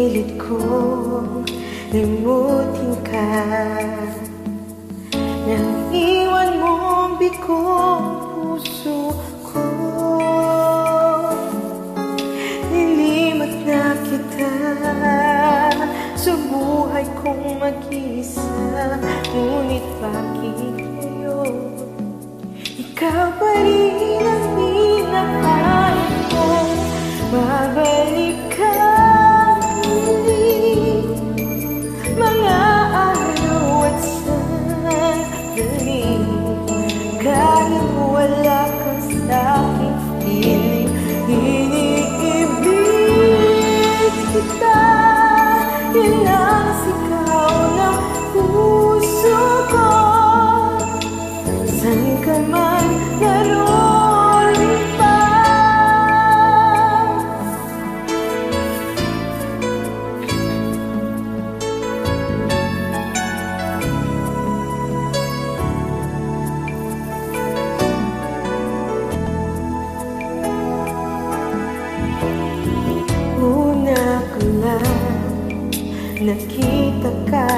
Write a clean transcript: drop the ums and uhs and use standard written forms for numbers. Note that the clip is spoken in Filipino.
Pinipilit kong limutin ka nang iwan mong bigong puso ko. Nilimat na kita sa buhay kong mag-isa, ngunit bakit ngayon ikaw pa rin ang hinahanap ko? Babalik ka muli, mga araw at sandali, kahit wala ka sa'king piling. Iniibig kita, yun ang sigaw ng puso ko. Saan ka man naroon pa, una ko lang nakita ka.